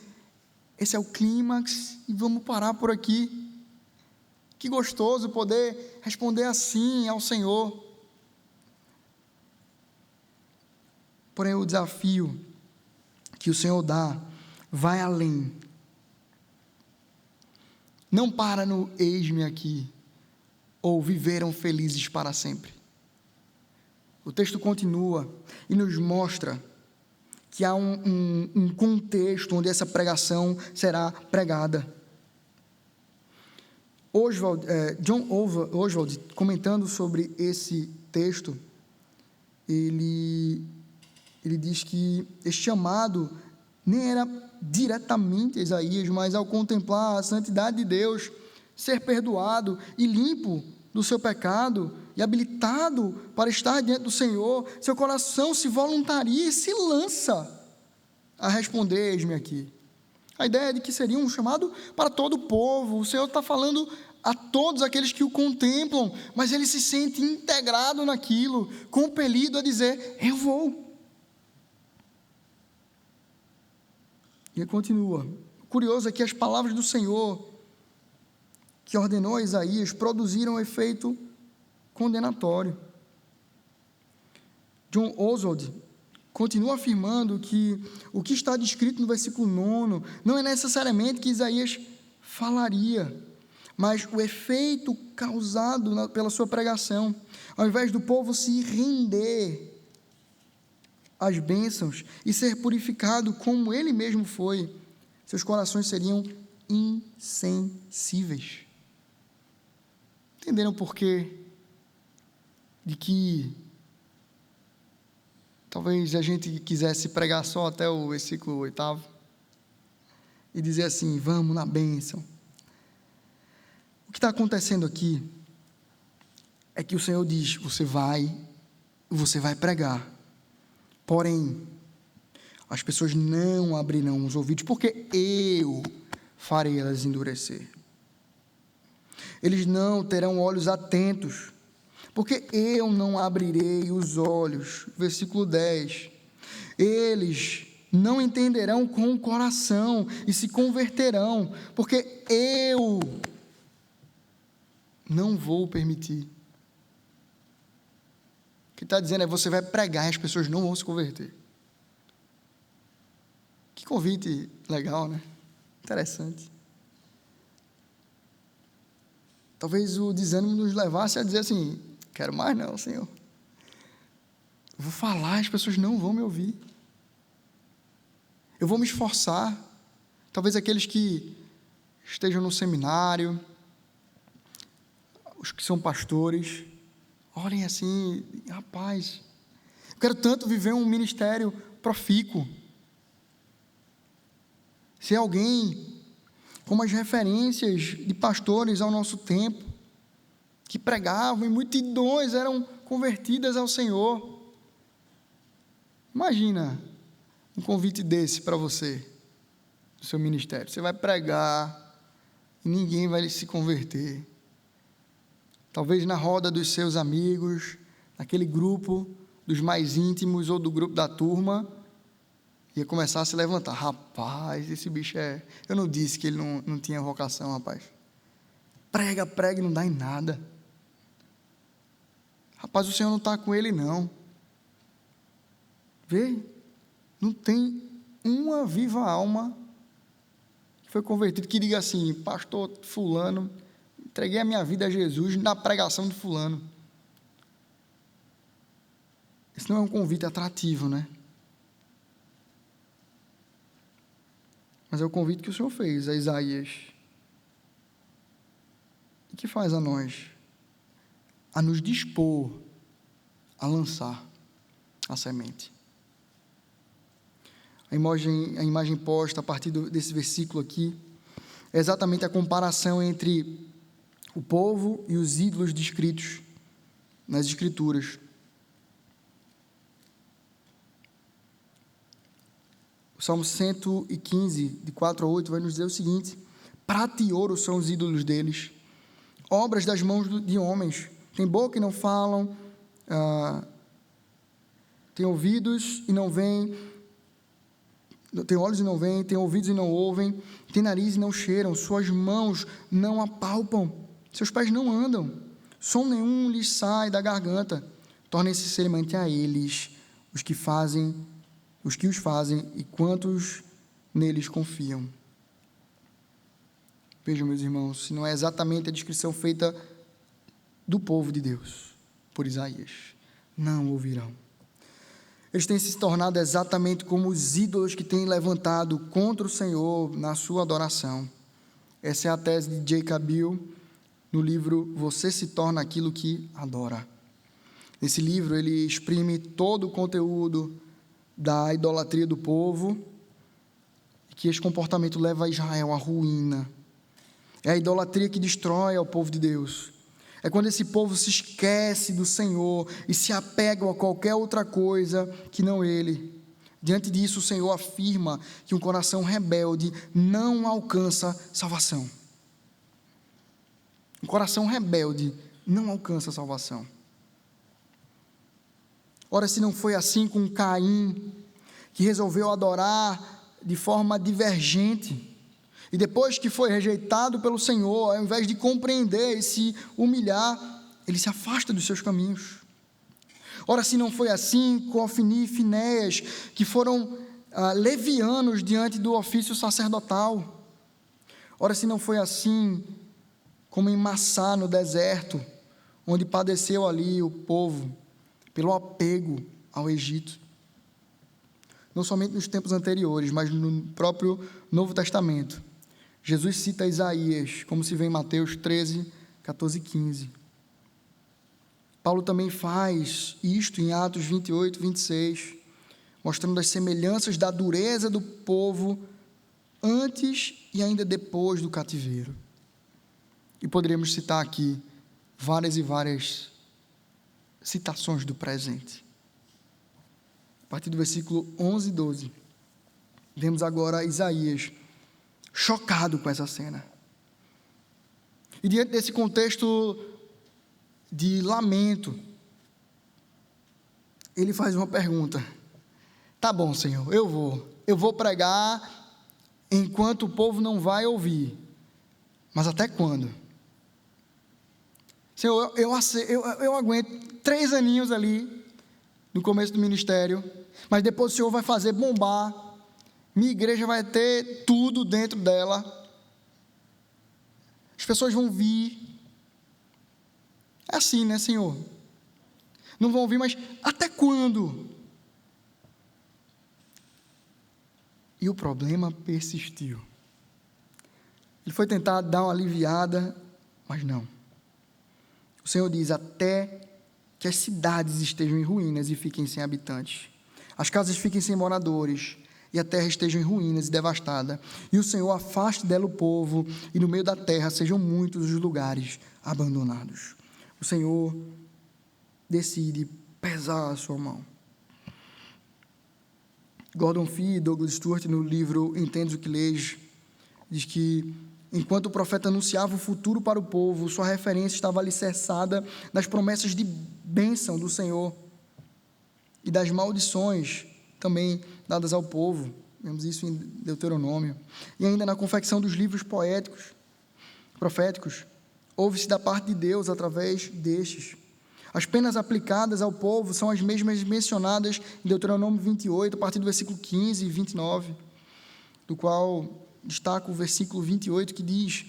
esse é o clímax e vamos parar por aqui. Que gostoso poder responder assim ao Senhor. Porém, o desafio que o Senhor dá vai além. Não para no eis-me aqui, ou viveram felizes para sempre. O texto continua e nos mostra que há um contexto onde essa pregação será pregada. John Oswald, comentando sobre esse texto, ele diz que este chamado nem era diretamente a Isaías, mas ao contemplar a santidade de Deus, ser perdoado e limpo do seu pecado e habilitado para estar diante do Senhor, seu coração se voluntaria e se lança a responder, eis-me aqui. A ideia de que seria um chamado para todo o povo. O Senhor está falando a todos aqueles que o contemplam, mas ele se sente integrado naquilo, compelido a dizer, eu vou. E ele continua. O curioso é que as palavras do Senhor, que ordenou a Isaías, produziram um efeito condenatório. John Oswald continua afirmando que o que está descrito no versículo 9 não é necessariamente que Isaías falaria, mas o efeito causado pela sua pregação. Ao invés do povo se render às bênçãos e ser purificado como ele mesmo foi, seus corações seriam insensíveis. Entenderam por quê? De que talvez a gente quisesse pregar só até o versículo 8 e dizer assim, vamos na bênção. O que está acontecendo aqui é que o Senhor diz, você vai pregar, porém, as pessoas não abrirão os ouvidos, porque eu farei elas endurecer. Eles não terão olhos atentos, porque eu não abrirei os olhos. Versículo 10. Eles não entenderão com o coração e se converterão, porque eu não vou permitir. O que está dizendo é, você vai pregar e as pessoas não vão se converter. Que convite legal, né? Interessante. Talvez o desânimo nos levasse a dizer assim, quero mais não, Senhor. Eu vou falar, as pessoas não vão me ouvir. Eu vou me esforçar. Talvez aqueles que estejam no seminário, os que são pastores, olhem assim, rapaz, eu quero tanto viver um ministério profícuo. Ser alguém como as referências de pastores ao nosso tempo, que pregavam e multidões eram convertidas ao Senhor. Imagina um convite desse para você, do seu ministério. Você vai pregar e ninguém vai se converter. Talvez na roda dos seus amigos, naquele grupo dos mais íntimos ou do grupo da turma, ia começar a se levantar. Rapaz, esse bicho é... Eu não disse que ele não tinha vocação, rapaz. Prega e não dá em nada. Rapaz, o Senhor não está com ele, não. Vê, não tem uma viva alma que foi convertido que diga assim, pastor fulano, entreguei a minha vida a Jesus na pregação de fulano. Esse não é um convite atrativo, né? Mas é o convite que o Senhor fez a Isaías. E que faz a nós? A nos dispor a lançar a semente. A imagem posta a partir desse versículo aqui é exatamente a comparação entre o povo e os ídolos descritos nas Escrituras. O Salmo 115, de 4 a 8, vai nos dizer o seguinte: prata e ouro são os ídolos deles, obras das mãos de homens. Tem boca e não falam, tem ouvidos e não veem, tem olhos e não veem, tem ouvidos e não ouvem, tem nariz e não cheiram, suas mãos não apalpam, seus pés não andam, som nenhum lhes sai da garganta. Tornem-se semelhante a eles os que os fazem e quantos neles confiam. Vejam, meus irmãos, se não é exatamente a descrição feita do povo de Deus por Isaías, não ouvirão. Eles têm se tornado exatamente como os ídolos que têm levantado contra o Senhor na sua adoração. Essa é a tese de J. Cabill no livro Você se torna aquilo que adora. Nesse livro ele exprime todo o conteúdo da idolatria do povo, e que esse comportamento leva Israel à ruína. É a idolatria que destrói ao povo de Deus. É quando esse povo se esquece do Senhor e se apega a qualquer outra coisa que não Ele. Diante disso, o Senhor afirma que um coração rebelde não alcança salvação. Um coração rebelde não alcança salvação. Ora, se não foi assim com Caim, que resolveu adorar de forma divergente, e depois que foi rejeitado pelo Senhor, ao invés de compreender e se humilhar, ele se afasta dos seus caminhos. Ora, se não foi assim com Ofni e Finéias, que foram levianos diante do ofício sacerdotal. Ora, se não foi assim como em Massá, no deserto, onde padeceu ali o povo, pelo apego ao Egito. Não somente nos tempos anteriores, mas no próprio Novo Testamento. Jesus cita Isaías, como se vê em Mateus 13, 14 e 15. Paulo também faz isto em Atos 28, 26, mostrando as semelhanças da dureza do povo antes e ainda depois do cativeiro. E poderíamos citar aqui várias e várias citações do presente. A partir do versículo 11 e 12, vemos agora Isaías chocado com essa cena. E diante desse contexto de lamento, ele faz uma pergunta: tá bom, Senhor, eu vou pregar enquanto o povo não vai ouvir, mas até quando? Senhor, eu aguento 3 aninhos ali no começo do ministério, mas depois o Senhor vai fazer bombar, minha igreja vai ter tudo dentro dela, as pessoas vão vir. É assim, né, Senhor? Não vão vir, mas até quando? E o problema persistiu. Ele foi tentar dar uma aliviada, mas não. O Senhor diz: até que as cidades estejam em ruínas e fiquem sem habitantes, as casas fiquem sem moradores, e a terra esteja em ruínas e devastada, e o Senhor afaste dela o povo, e no meio da terra sejam muitos os lugares abandonados. O Senhor decide pesar a sua mão. Gordon Fee e Douglas Stuart, no livro Entendes o que Lês, diz que enquanto o profeta anunciava o futuro para o povo, sua referência estava alicerçada nas promessas de bênção do Senhor e das maldições também dadas ao povo. Vemos isso em Deuteronômio. E ainda na confecção dos livros proféticos, ouve-se da parte de Deus através destes. As penas aplicadas ao povo são as mesmas mencionadas em Deuteronômio 28, a partir do versículo 15 e 29, do qual destaca o versículo 28, que diz: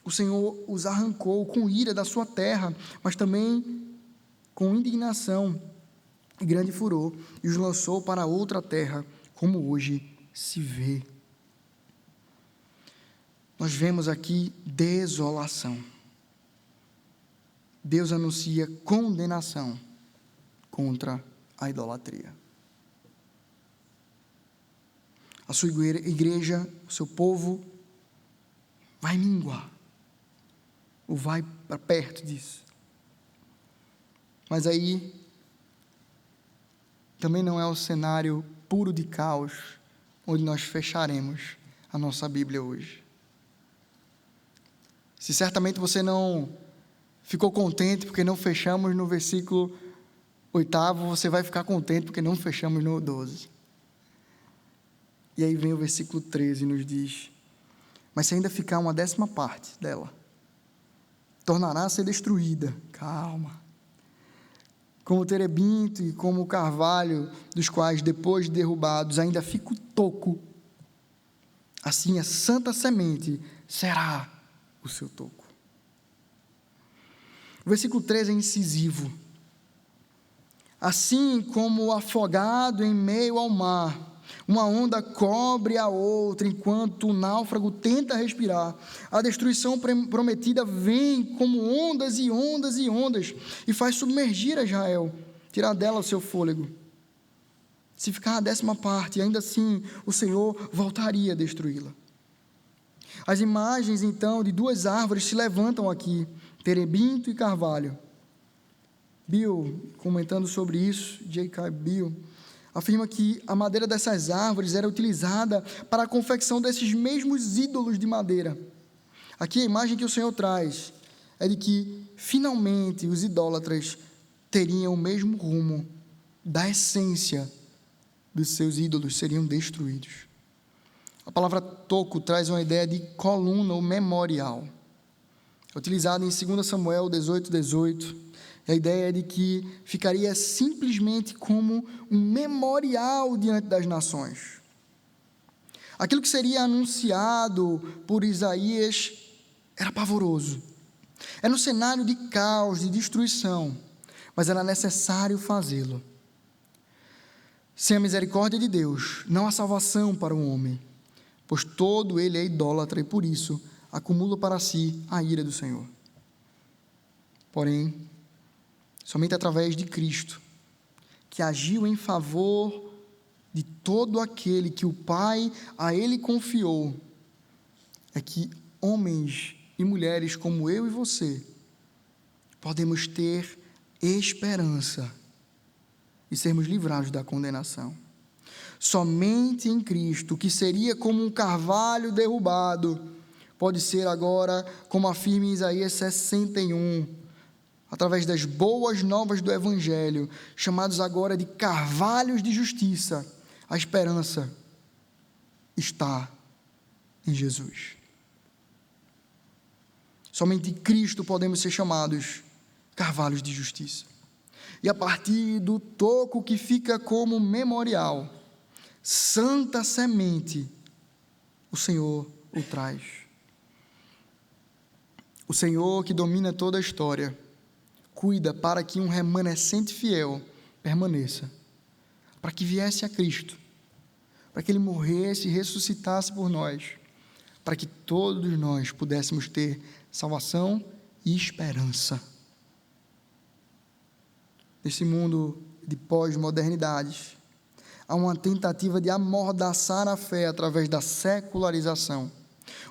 o Senhor os arrancou com ira da sua terra, mas também com indignação e grande furor, e os lançou para outra terra, como hoje se vê. Nós vemos aqui desolação. Deus anuncia condenação contra a idolatria. A sua igreja, o seu povo vai minguar, ou vai para perto disso. Mas aí também não é um cenário puro de caos onde nós fecharemos a nossa Bíblia hoje. Se certamente você não ficou contente porque não fechamos no versículo 8º, você vai ficar contente porque não fechamos no 12. E aí vem o versículo 13 e nos diz: mas se ainda ficar uma 10ª parte dela, tornará a ser destruída. Calma. Como o terebinto e como o carvalho, dos quais, depois de derrubados, ainda fica o toco, assim a santa semente será o seu toco. O versículo 13 é incisivo. Assim como o afogado em meio ao mar, uma onda cobre a outra, enquanto o náufrago tenta respirar, a destruição prometida vem como ondas e ondas e ondas, e faz submergir a Israel, tirar dela o seu fôlego. Se ficar a 10ª parte, ainda assim o Senhor voltaria a destruí-la. As imagens, então, de 2 árvores se levantam aqui, terebinto e carvalho. Bill, comentando sobre isso, J.K. Bill, afirma que a madeira dessas árvores era utilizada para a confecção desses mesmos ídolos de madeira. Aqui a imagem que o Senhor traz é de que, finalmente, os idólatras teriam o mesmo rumo da essência dos seus ídolos, seriam destruídos. A palavra toco traz uma ideia de coluna ou memorial. É utilizada em 2 Samuel 18:18. A ideia é de que ficaria simplesmente como um memorial diante das nações. Aquilo que seria anunciado por Isaías era pavoroso. Era um cenário de caos, de destruição, mas era necessário fazê-lo. Sem a misericórdia de Deus, não há salvação para o homem, pois todo ele é idólatra e por isso acumula para si a ira do Senhor. Porém, somente através de Cristo, que agiu em favor de todo aquele que o Pai a ele confiou, é que homens e mulheres como eu e você podemos ter esperança e sermos livrados da condenação. Somente em Cristo, que seria como um carvalho derrubado, pode ser agora, como afirma em Isaías 61, através das boas novas do Evangelho, chamados agora de carvalhos de justiça, a esperança está em Jesus. Somente em Cristo podemos ser chamados carvalhos de justiça. E a partir do toco que fica como memorial, santa semente, o Senhor o traz. O Senhor que domina toda a história, cuida para que um remanescente fiel permaneça, para que viesse a Cristo, para que Ele morresse e ressuscitasse por nós, para que todos nós pudéssemos ter salvação e esperança. Nesse mundo de pós-modernidade, há uma tentativa de amordaçar a fé através da secularização,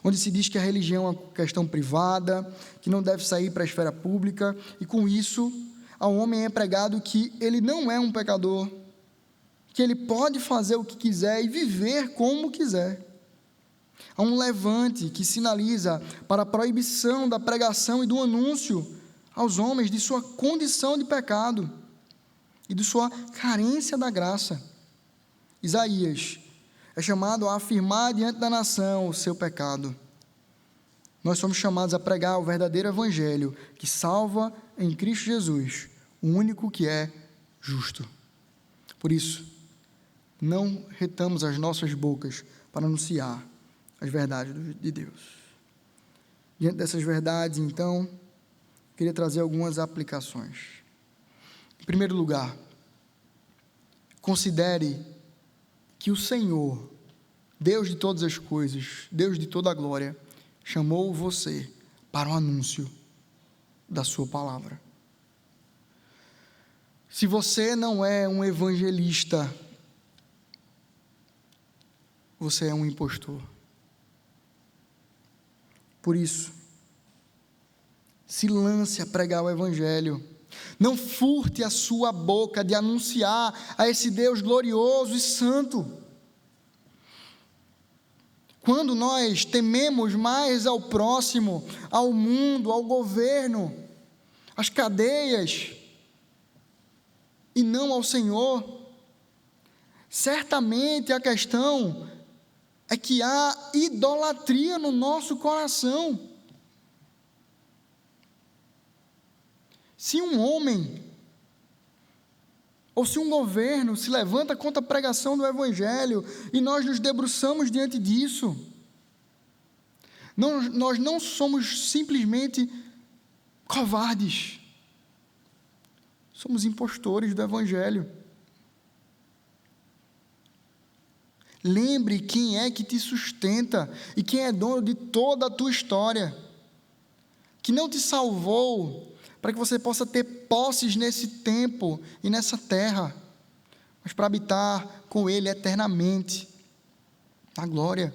onde se diz que a religião é uma questão privada, que não deve sair para a esfera pública, e com isso, ao homem é pregado que ele não é um pecador, que ele pode fazer o que quiser e viver como quiser. Há um levante que sinaliza para a proibição da pregação e do anúncio aos homens de sua condição de pecado e de sua carência da graça. Isaías é chamado a afirmar diante da nação o seu pecado. Nós somos chamados a pregar o verdadeiro evangelho que salva em Cristo Jesus, o único que é justo. Por isso, não retamos as nossas bocas para anunciar as verdades de Deus. Diante dessas verdades, então, queria trazer algumas aplicações. Em primeiro lugar, considere que o Senhor, Deus de todas as coisas, Deus de toda a glória, chamou você para o anúncio da sua palavra. Se você não é um evangelista, você é um impostor. Por isso, Se lance a pregar o Evangelho. Não furte a sua boca de anunciar a esse Deus glorioso e santo. Quando nós tememos mais ao próximo, ao mundo, ao governo, às cadeias, e não ao Senhor, certamente a questão é que há idolatria no nosso coração. Se um homem, ou se um governo se levanta contra a pregação do Evangelho, e nós nos debruçamos diante disso, nós não somos simplesmente covardes, somos impostores do Evangelho. Lembre quem é que te sustenta e quem é dono de toda a tua história, que não te salvou para que você possa ter posses nesse tempo e nessa terra, mas para habitar com Ele eternamente, na glória.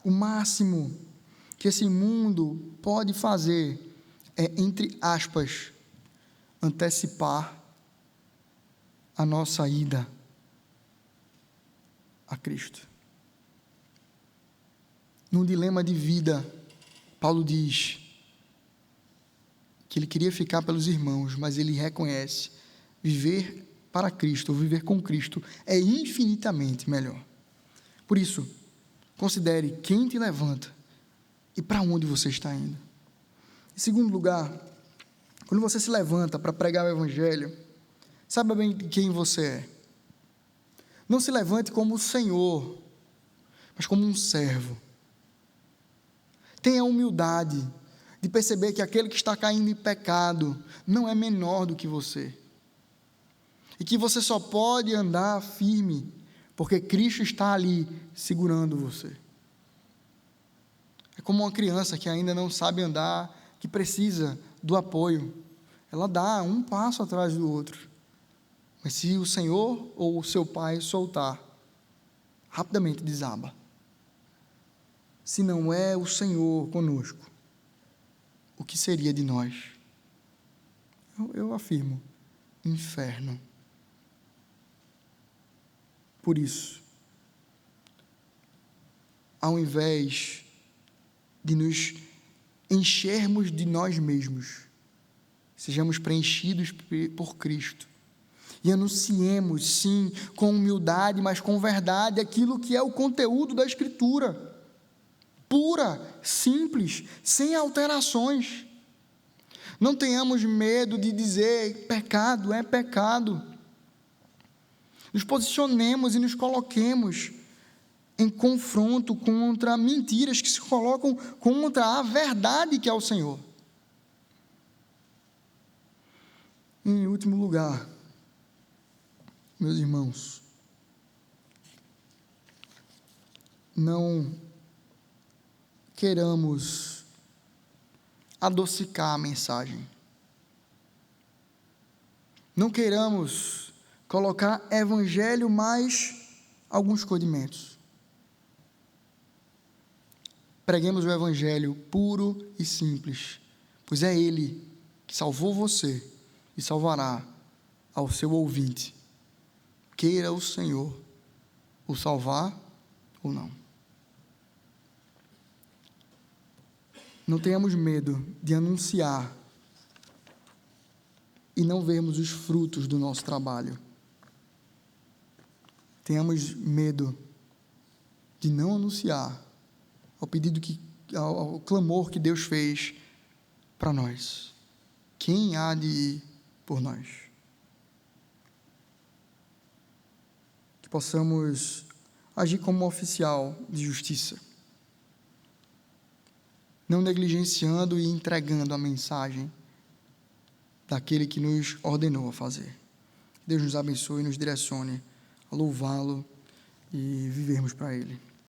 O máximo que esse mundo pode fazer é, entre aspas, antecipar a nossa ida a Cristo. Num dilema de vida, Paulo diz que ele queria ficar pelos irmãos, mas ele reconhece viver para Cristo, ou viver com Cristo, é infinitamente melhor. Por isso, considere quem te levanta e para onde você está indo. Em segundo lugar, quando você se levanta para pregar o Evangelho, saiba bem quem você é. Não se levante como o Senhor, mas como um servo. Tenha a humildade de perceber que aquele que está caindo em pecado não é menor do que você. E que você só pode andar firme porque Cristo está ali segurando você. É como uma criança que ainda não sabe andar, que precisa do apoio. Ela dá um passo atrás do outro. Mas se o Senhor ou o seu pai soltar, rapidamente desaba. Se não é o Senhor conosco, o que seria de nós? Eu afirmo, inferno. Por isso, ao invés de nos enchermos de nós mesmos, sejamos preenchidos por Cristo e anunciemos, sim, com humildade, mas com verdade, aquilo que é o conteúdo da Escritura. Pura, simples, sem alterações. Não tenhamos medo de dizer pecado é pecado. Nos posicionemos e nos coloquemos em confronto contra mentiras que se colocam contra a verdade que é o Senhor. Em último lugar, meus irmãos, não queiramos adocicar a mensagem. Não queiramos colocar evangelho mais alguns condimentos. Preguemos o evangelho puro e simples, pois é Ele que salvou você e salvará ao seu ouvinte. Queira o Senhor o salvar ou não. Não tenhamos medo de anunciar e não vermos os frutos do nosso trabalho. Tenhamos medo de não anunciar ao clamor que Deus fez para nós. Quem há de ir por nós? Que possamos agir como oficial de justiça, não negligenciando e entregando a mensagem daquele que nos ordenou a fazer. Deus nos abençoe e nos direcione a louvá-lo e vivermos para Ele.